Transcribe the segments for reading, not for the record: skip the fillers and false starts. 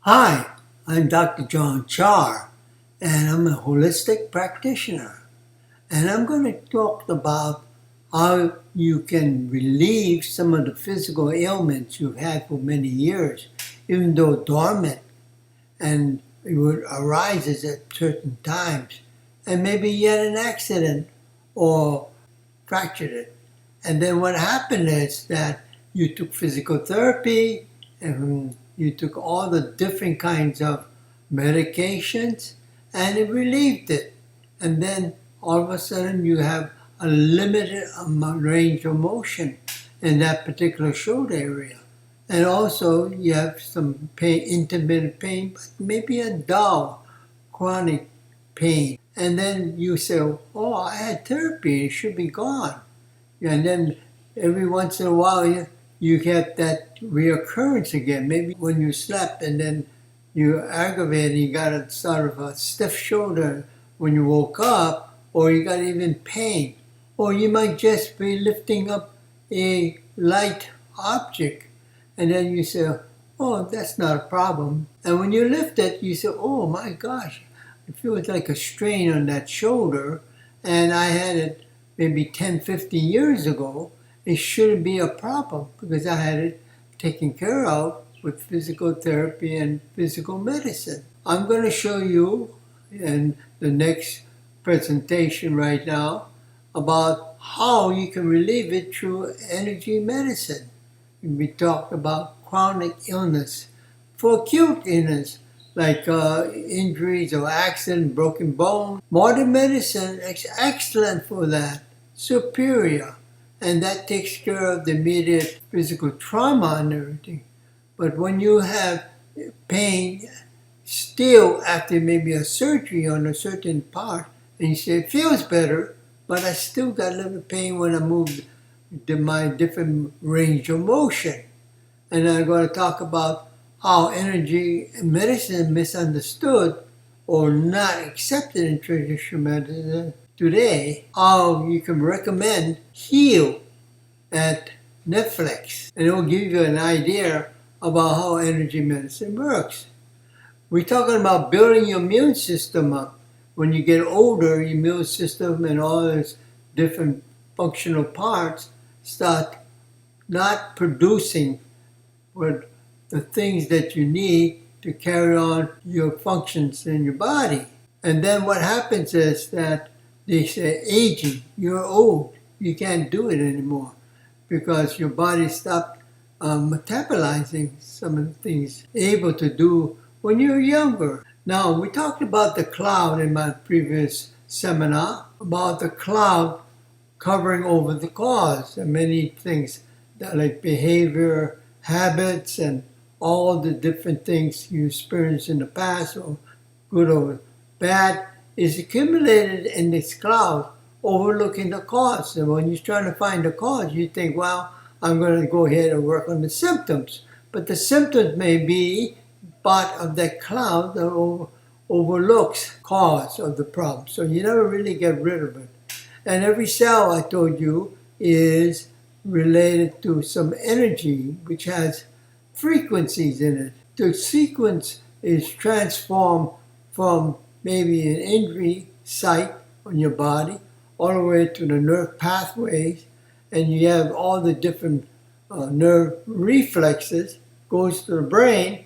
Hi, I'm Dr. John Char, and I'm a holistic practitioner. And I'm going to talk about how you can relieve some of the physical ailments you've had for many years, even though dormant, and it arises at certain times. And maybe you had an accident or fractured it. And then what happened is that you took physical therapy and you took all the different kinds of medications and it relieved it. And then all of a sudden you have a limited range of motion in that particular shoulder area. And also you have some pain, intermittent pain, but maybe a dull, chronic pain. And then you say, oh, I had therapy, it should be gone. And then every once in a while, you get that reoccurrence again. Maybe when you slept and then you aggravated, you got a sort of a stiff shoulder when you woke up, or you got even pain. Or you might just be lifting up a light object, and then you say, oh, that's not a problem. And when you lift it, you say, oh my gosh, it feels like a strain on that shoulder, and I had it maybe 10, 15 years ago. It shouldn't be a problem because I had it taken care of with physical therapy and physical medicine. I'm going to show you in the next presentation right now about how you can relieve it through energy medicine. We talked about chronic illness. For acute illness, like injuries or accident, broken bone, modern medicine is excellent for that, superior. And that takes care of the immediate physical trauma and everything. But when you have pain still after maybe a surgery on a certain part, and you say, it feels better, but I still got a little pain when I move my different range of motion. And I'm going to talk about how energy medicine is misunderstood or not accepted in traditional medicine today, how you can recommend Heal at Netflix. And it will give you an idea about how energy medicine works. We're talking about building your immune system up. When you get older, your immune system and all its different functional parts start not producing what the things that you need to carry on your functions in your body. And then what happens is that they say, aging, you're old, you can't do it anymore because your body stopped metabolizing some of the things able to do when you're younger. Now, we talked about the cloud in my previous seminar, about the cloud covering over the cause and many things like behavior, habits, and all the different things you experienced in the past, or good or bad, is accumulated in this cloud overlooking the cause. And when you're trying to find the cause, you think, well, I'm going to go ahead and work on the symptoms. But the symptoms may be part of that cloud that overlooks cause of the problem. So you never really get rid of it. And every cell, I told you, is related to some energy which has frequencies in it. The sequence is transformed from maybe an injury site on your body all the way to the nerve pathways, and you have all the different nerve reflexes, goes to the brain,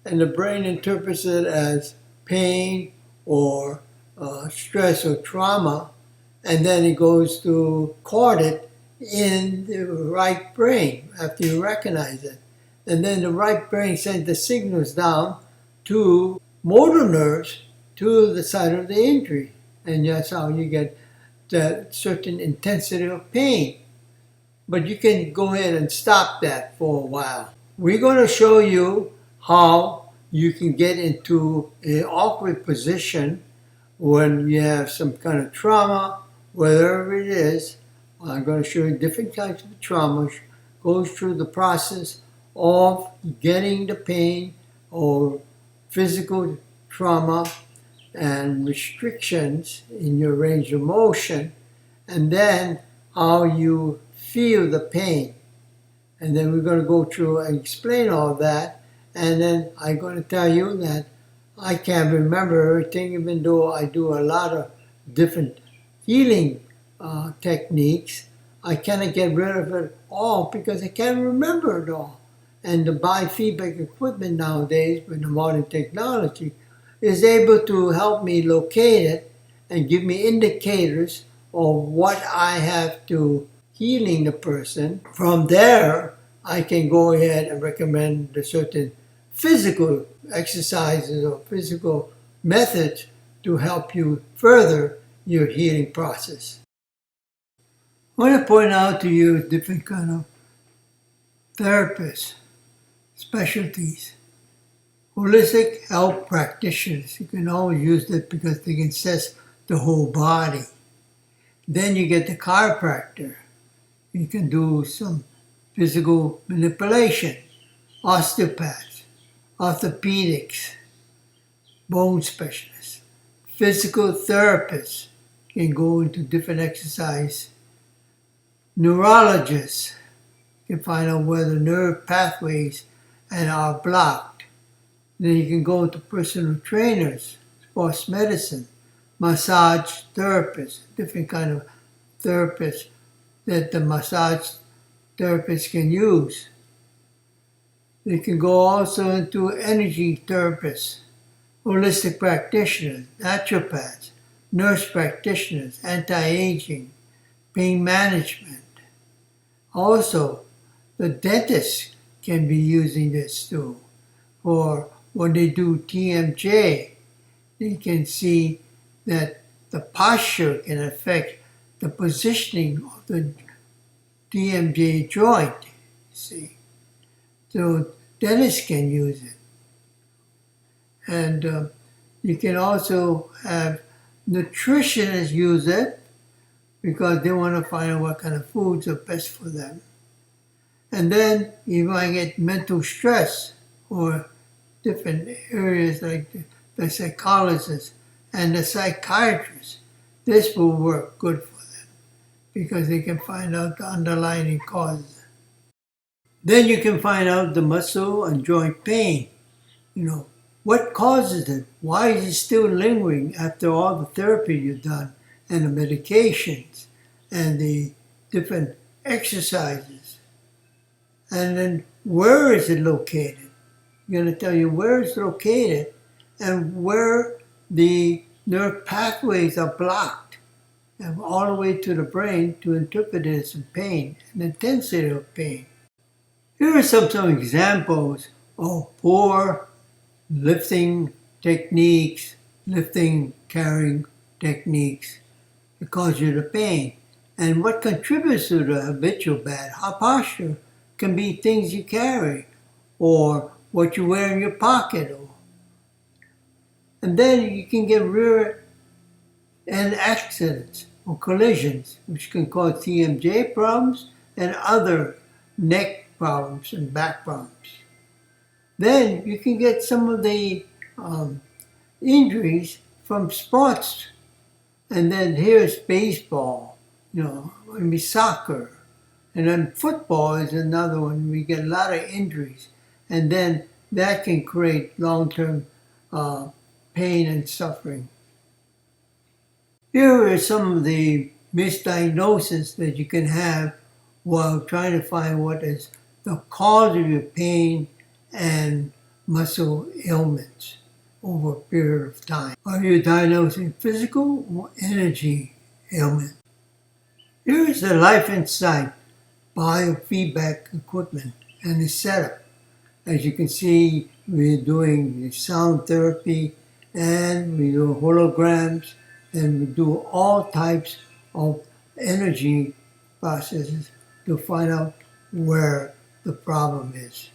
and the brain interprets it as pain or stress or trauma, and then it goes to record it in the right brain after you recognize it. And then the right brain sends the signals down to motor nerves to the site of the injury. And that's how you get that certain intensity of pain. But you can go ahead and stop that for a while. We're going to show you how you can get into an awkward position when you have some kind of trauma, whatever it is. I'm going to show you different types of trauma. Goes through the process of getting the pain or physical trauma and restrictions in your range of motion, and then how you feel the pain. And then we're going to go through and explain all that And then I'm going to tell you that I can't remember everything, even though I do a lot of different healing techniques. I cannot get rid of it all because I can't remember it all. And the biofeedback equipment nowadays, with the modern technology, is able to help me locate it and give me indicators of what I have to healing the person. From there, I can go ahead and recommend the certain physical exercises or physical methods to help you further your healing process. I want to point out to you different kind of therapists, specialties. Holistic health practitioners, you can always use that because they can assess the whole body. Then you get the chiropractor. You can do some physical manipulation. Osteopaths, orthopedics, bone specialists, physical therapists can go into different exercise. Neurologists can find out where the nerve pathways are blocked. Then you can go to personal trainers, sports medicine, massage therapists, different kind of therapists that the massage therapists can use. You can go also into energy therapists, holistic practitioners, naturopaths, nurse practitioners, anti-aging, pain management. Also, the dentists can be using this too. Or when they do TMJ, they can see that the posture can affect the positioning of the TMJ joint. See, so dentists can use it. And you can also have nutritionists use it because they want to find out what kind of foods are best for them. And then you might get mental stress or different areas like the psychologists and the psychiatrists. This will work good for them because they can find out the underlying causes. Then you can find out the muscle and joint pain. What causes it? Why is it still lingering after all the therapy you've done and the medications and the different exercises? And then where is it located? I'm going to tell you where it's located and where the nerve pathways are blocked and all the way to the brain to interpret it as pain and intensity of pain. Here are some examples of poor lifting techniques, lifting, carrying techniques that cause you the pain. And what contributes to the habitual bad posture can be things you carry or what you wear in your pocket. And then you can get rear end accidents or collisions, which can cause TMJ problems and other neck problems and back problems. Then you can get some of the injuries from sports. And then here's baseball, maybe soccer. And then football is another one. We get a lot of injuries. And then that can create long-term pain and suffering. Here are some of the misdiagnoses that you can have while trying to find what is the cause of your pain and muscle ailments over a period of time. Are you diagnosing physical or energy ailment? Here is the Life Insight biofeedback equipment and the setup. As you can see, we're doing the sound therapy and we do holograms and we do all types of energy processes to find out where the problem is.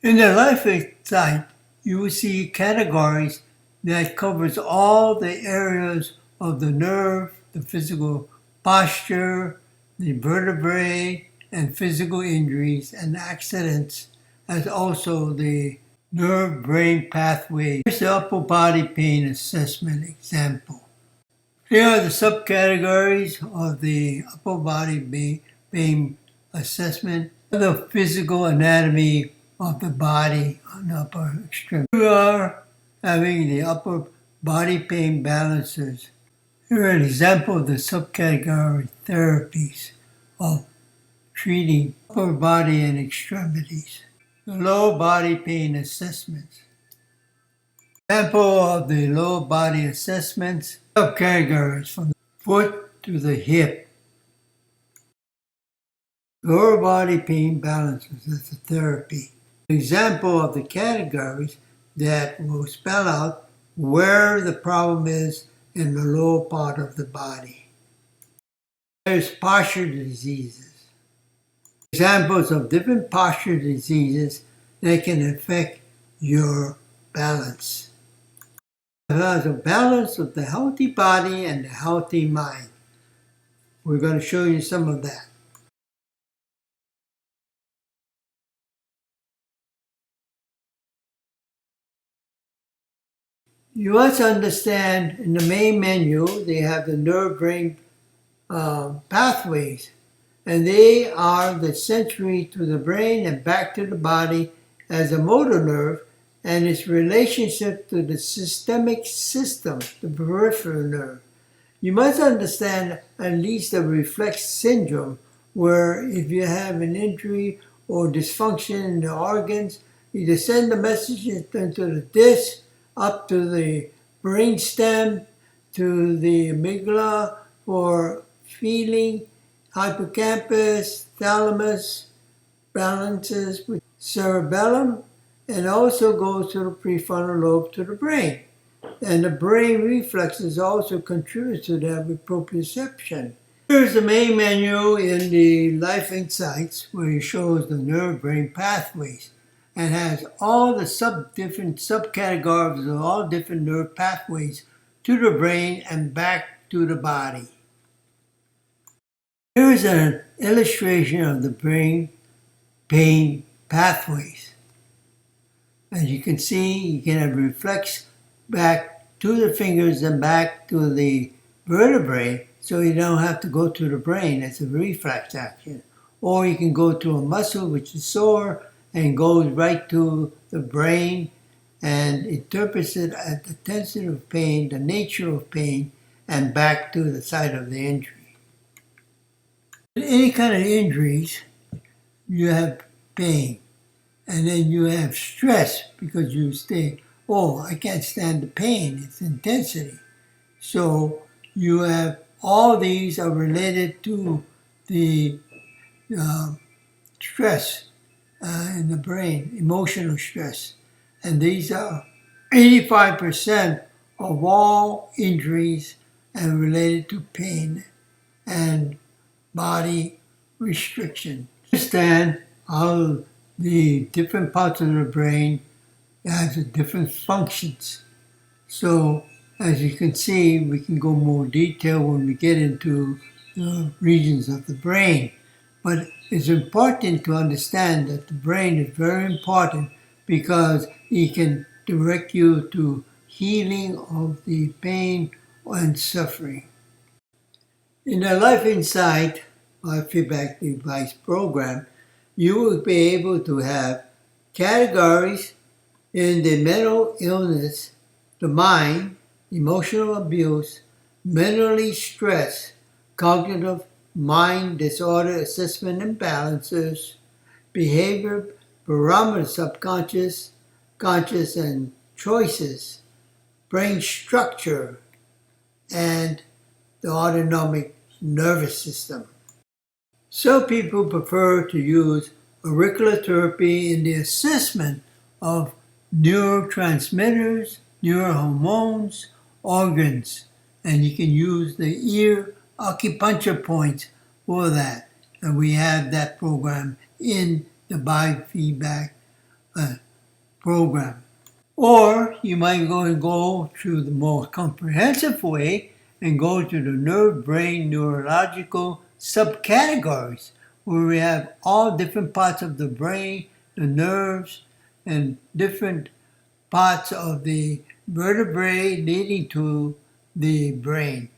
In the Life Insight, you will see categories that covers all the areas of the nerve, the physical posture, the vertebrae, and physical injuries and accidents, as also the nerve-brain pathway. Here's the upper body pain assessment example. Here are the subcategories of the upper body pain assessment. The physical anatomy of the body on upper extremity. We are having the upper body pain balances. Here are an example of the subcategory therapies of treating upper body and extremities. The lower body pain assessments. Example of the lower body assessments, subcategories from the foot to the hip. Lower body pain balances as a therapy. Example of the categories that will spell out where the problem is in the lower part of the body. There's posture diseases. Examples of different posture diseases that can affect your balance. There's a balance of the healthy body and the healthy mind. We're going to show you some of that. You must understand in the main menu, they have the nerve-brain pathways, and they are the sensory to the brain and back to the body as a motor nerve, and its relationship to the systemic system, the peripheral nerve. You must understand at least the reflex syndrome, where if you have an injury or dysfunction in the organs, you send the messages into the disc, up to the brainstem, to the amygdala for feeling, hippocampus, thalamus, balances with cerebellum, and also goes to the prefrontal lobe to the brain. And the brain reflexes also contribute to that with proprioception. Here's the main menu in the Life Insights, where it shows the nerve-brain pathways and has all the different subcategories of all different nerve pathways to the brain and back to the body. Here is an illustration of the brain pain pathways. As you can see, you can have reflex back to the fingers and back to the vertebrae, so you don't have to go to the brain. It's a reflex action. Or you can go to a muscle which is sore and goes right to the brain and interprets it at the intensity of pain, the nature of pain, and back to the site of the injury. In any kind of injuries, you have pain. And then you have stress because you say, oh, I can't stand the pain, it's intensity. So you have all these are related to the stress in the brain, emotional stress. And these are 85% of all injuries and related to pain and body restriction. Understand how the different parts of the brain has different functions. So as you can see, we can go more detail when we get into the regions of the brain. But it's important to understand that the brain is very important because it can direct you to healing of the pain and suffering. In the Life Insight Feedback Device program, you will be able to have categories in the mental illness, the mind, emotional abuse, mentally stress, cognitive mind disorder assessment imbalances, behavior barometer subconscious, conscious and choices, brain structure, and the autonomic nervous system. Some people prefer to use auricular therapy in the assessment of neurotransmitters, neurohormones, organs, and you can use the ear acupuncture points for that. And we have that program in the biofeedback program. Or you might go through the more comprehensive way and go to the nerve-brain neurological subcategories, where we have all different parts of the brain, the nerves, and different parts of the vertebrae leading to the brain.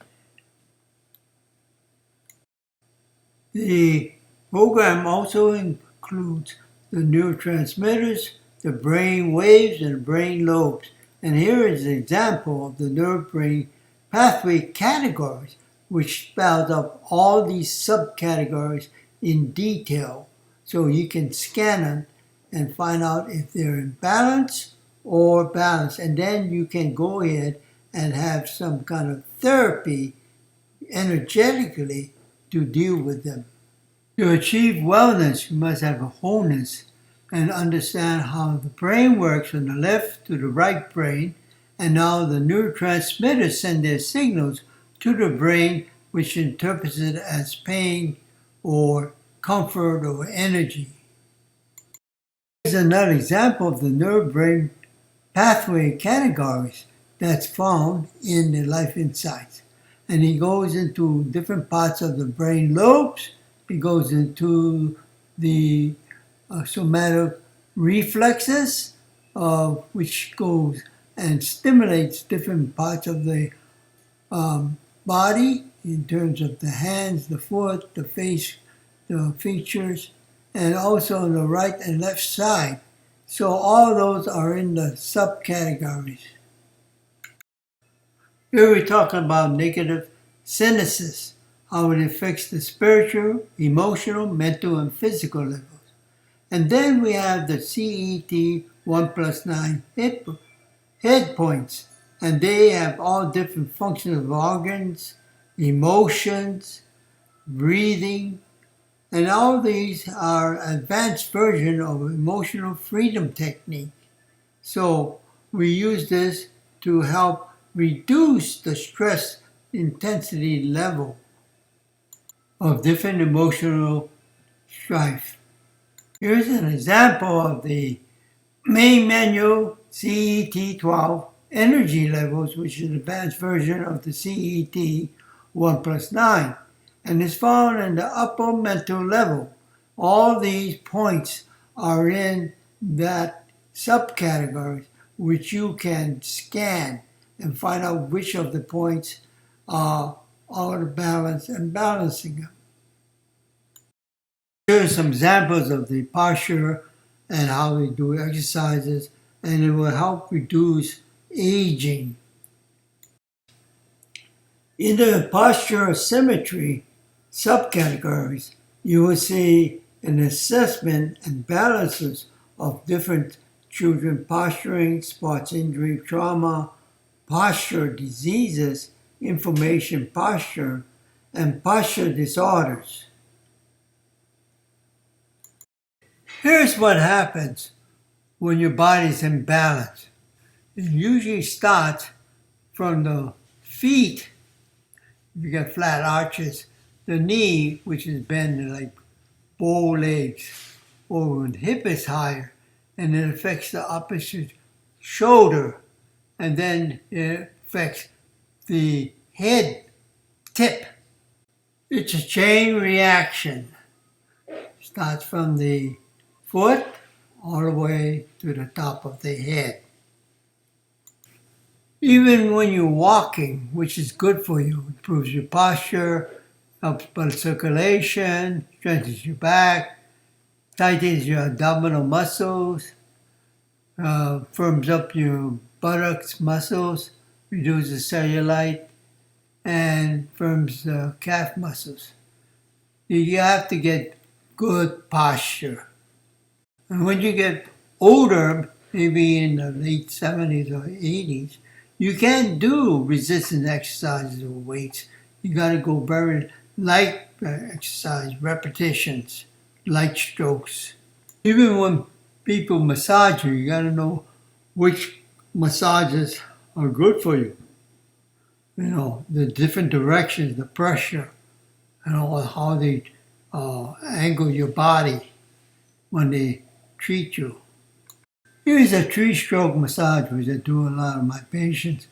The program also includes the neurotransmitters, the brain waves, and the brain lobes. And here is an example of the nerve-brain pathway categories, which spells out all these subcategories in detail. So you can scan them and find out if they're in balance or balanced. And then you can go ahead and have some kind of therapy energetically to deal with them. To achieve wellness, you must have a wholeness and understand how the brain works from the left to the right brain, and how the neurotransmitters send their signals to the brain, which interprets it as pain or comfort or energy. Here's another example of the nerve-brain pathway categories that's found in the Life Insights. And he goes into different parts of the brain lobes. He goes into the somatic reflexes, which goes and stimulates different parts of the body in terms of the hands, the foot, the face, the features, and also on the right and left side. So all those are in the subcategories. Here we're talking about negative synthesis, how it affects the spiritual, emotional, mental, and physical levels. And then we have the CET 1+9 head points, and they have all different functions of organs, emotions, breathing, and all these are advanced version of emotional freedom technique. So we use this to help reduce the stress intensity level of different emotional strife. Here's an example of the main menu CET12 energy levels, which is an advanced version of the CET 1+9, and is found in the upper mental level. All these points are in that subcategory, which you can scan and find out which of the points are out of balance and balancing them. Here are some examples of the posture and how we do exercises, and it will help reduce aging. In the posture symmetry subcategories, you will see an assessment and balances of different children posturing, sports injury, trauma, posture diseases, inflammation posture, and posture disorders. Here's what happens when your body's in balance. It usually starts from the feet, if you got flat arches, the knee, which is bent like bow legs, or when the hip is higher, and it affects the opposite shoulder, and then it affects the head tip. It's a chain reaction. Starts from the foot all the way to the top of the head. Even when you're walking, which is good for you, improves your posture, helps blood circulation, strengthens your back, tightens your abdominal muscles, firms up your buttocks muscles, reduces cellulite, and firms the calf muscles. You have to get good posture. And when you get older, maybe in the late 70s or 80s, you can't do resistance exercises or weights. You got to go very light exercise, repetitions, light strokes. Even when people massage you, you got to know which massages are good for you. You know, the different directions, the pressure, and how they angle your body when they treat you. Here's a 3-stroke massage, which I do a lot of my patients.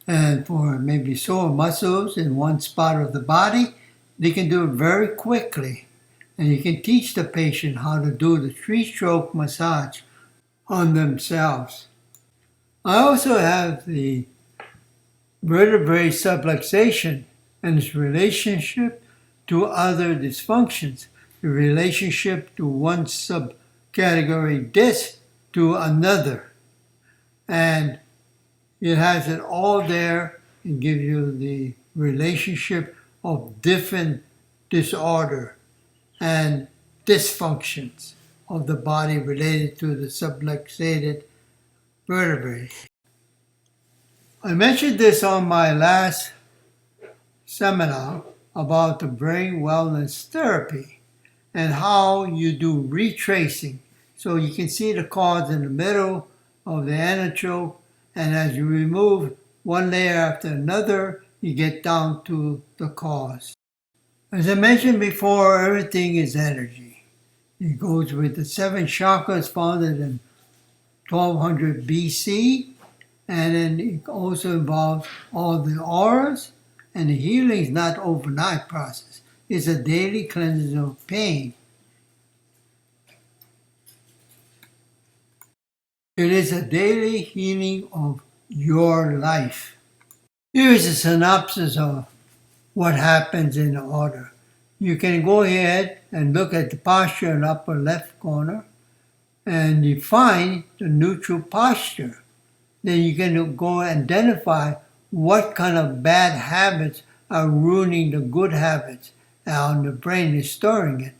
And for maybe sore muscles in one spot of the body, they can do it very quickly. And you can teach the patient how to do the 3-stroke massage on themselves. I also have the vertebrae subluxation and its relationship to other dysfunctions. The relationship to one subcategory category this to another. And it has it all there and gives you the relationship of different disorder and dysfunctions of the body related to the subluxated vertebrae. I mentioned this on my last seminar about the brain wellness therapy and how you do retracing. So you can see the cause in the middle of the antichoke, and as you remove one layer after another, you get down to the cause. As I mentioned before, everything is energy. It goes with the 7 chakras founded in 1200 BC, and then it also involves all the auras, and the healing is not overnight process. It's a daily cleansing of pain. It is a daily healing of your life. Here is a synopsis of what happens in the order. You can go ahead and look at the posture in the upper left corner and you find the neutral posture. Then you can go identify what kind of bad habits are ruining the good habits, and the brain is storing it.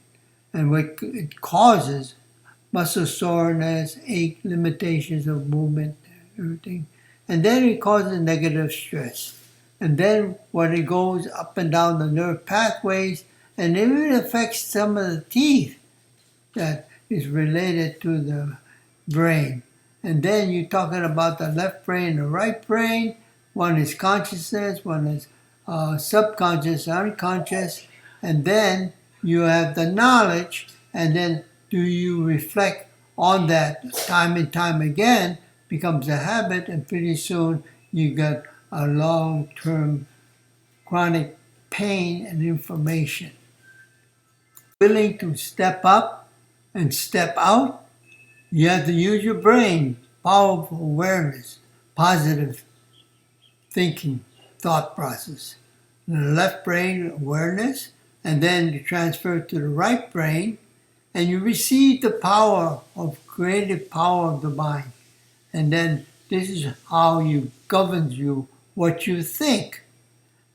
And what it causes, muscle soreness, ache, limitations of movement, everything. And then it causes negative stress. And then when it goes up and down the nerve pathways, and even affects some of the teeth that is related to the brain. And then you're talking about the left brain and the right brain. One is consciousness, one is subconscious, unconscious. And then you have the knowledge, and then do you reflect on that time and time again, becomes a habit, and pretty soon you get a long-term chronic pain and inflammation. Willing to step up and step out, you have to use your brain, powerful awareness, positive thinking, thought process. The left brain awareness, and then you transfer to the right brain, and you receive the power of creative power of the mind. And then this is how you governs you what you think.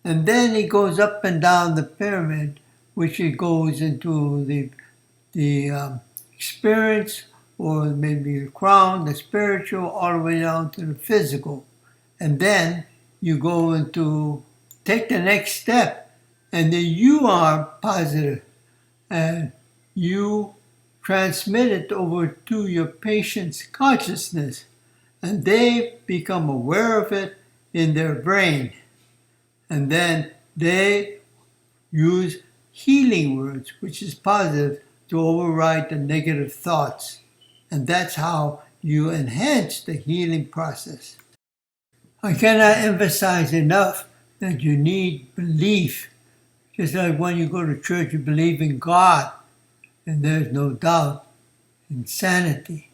And then it goes up and down the pyramid, which it goes into the experience, or maybe the crown, the spiritual, all the way down to the physical. And then you go into take the next step, and then you are positive, and you transmit it over to your patient's consciousness, and they become aware of it in their brain. And then they use healing words, which is positive, to override the negative thoughts. And that's how you enhance the healing process. I cannot emphasize enough that you need belief. Just like when you go to church, you believe in God, and there's no doubt, insanity.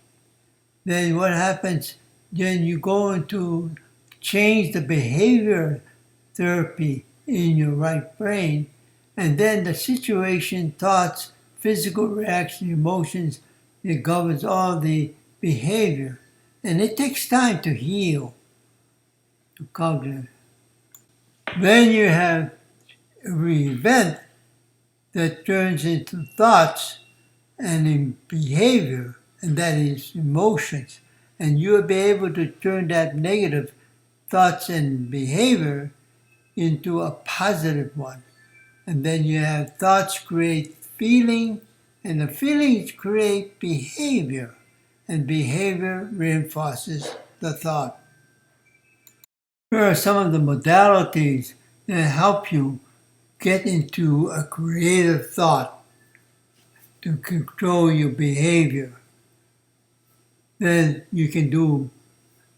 Then what happens? Then you go into change the behavior therapy in your right brain, and then the situation, thoughts, physical reaction, emotions, it governs all the behavior. And it takes time to heal, to cognitive. Then you have an event that turns into thoughts and in behavior, and that is emotions. And you'll be able to turn that negative thoughts and behavior into a positive one. And then you have thoughts create feeling, and the feelings create behavior, and behavior reinforces the thought. Here are some of the modalities that help you get into a creative thought to control your behavior. Then you can do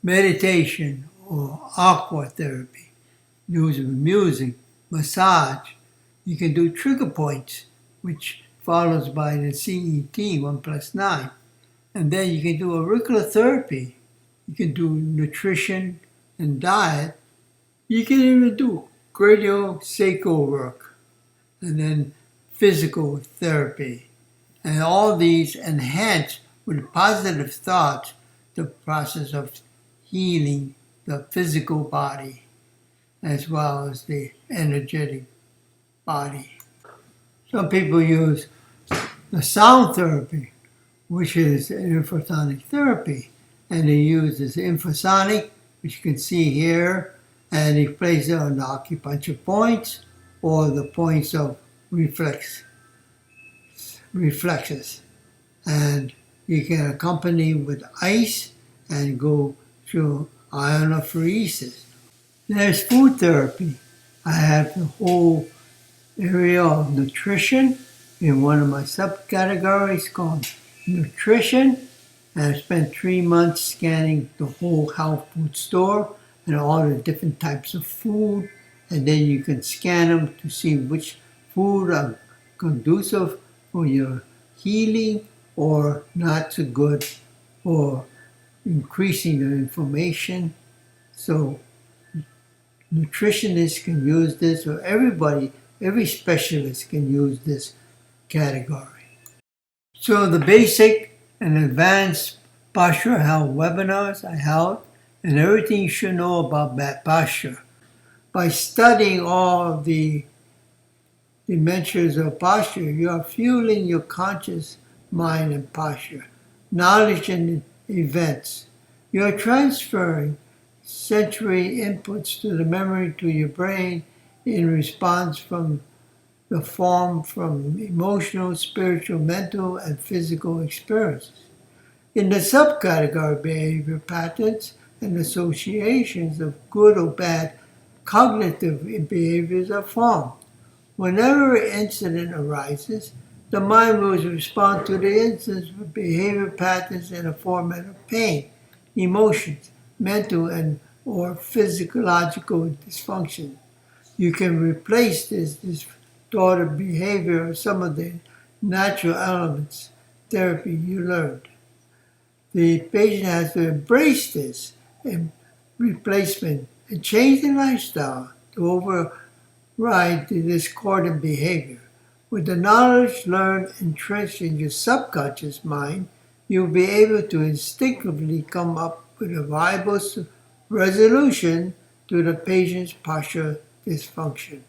meditation or aqua therapy, using music, massage. You can do trigger points, which follows by the CET, 1+9. And then you can do auricular therapy. You can do nutrition and diet. You can even do craniosacral work. And then physical therapy. And all these enhance with positive thoughts the process of healing the physical body as well as the energetic body. Some people use the sound therapy, which is infrasonic therapy, and they use this infrasonic, which you can see here, and they place it on the acupuncture points or the points of reflexes. And you can accompany with ice and go through ionophoresis. There's food therapy. I have the whole area of nutrition in one of my subcategories called nutrition. And I spent 3 months scanning the whole health food store and all the different types of food. And then you can scan them to see which food are conducive for your healing or not so good for increasing your inflammation. So nutritionists can use this, or every specialist can use this category. So the basic and advanced posture health webinars I held, and everything you should know about that posture. By studying all of the dimensions of posture, you are fueling your conscious mind and posture, knowledge and events. You are transferring sensory inputs to the memory to your brain in response from the form from emotional, spiritual, mental, and physical experiences. In the subcategory behavior patterns and associations of good or bad cognitive behaviors are formed. Whenever an incident arises, the mind will respond to the instance with behavior patterns in a format of pain, emotions, mental and or physiological dysfunction. You can replace this distorted behavior with some of the natural elements therapy you learned. The patient has to embrace this and replacement and change their lifestyle to override the discordant behavior. With the knowledge learned entrenched in your subconscious mind, you'll be able to instinctively come up with a viable resolution to the patient's postural dysfunction.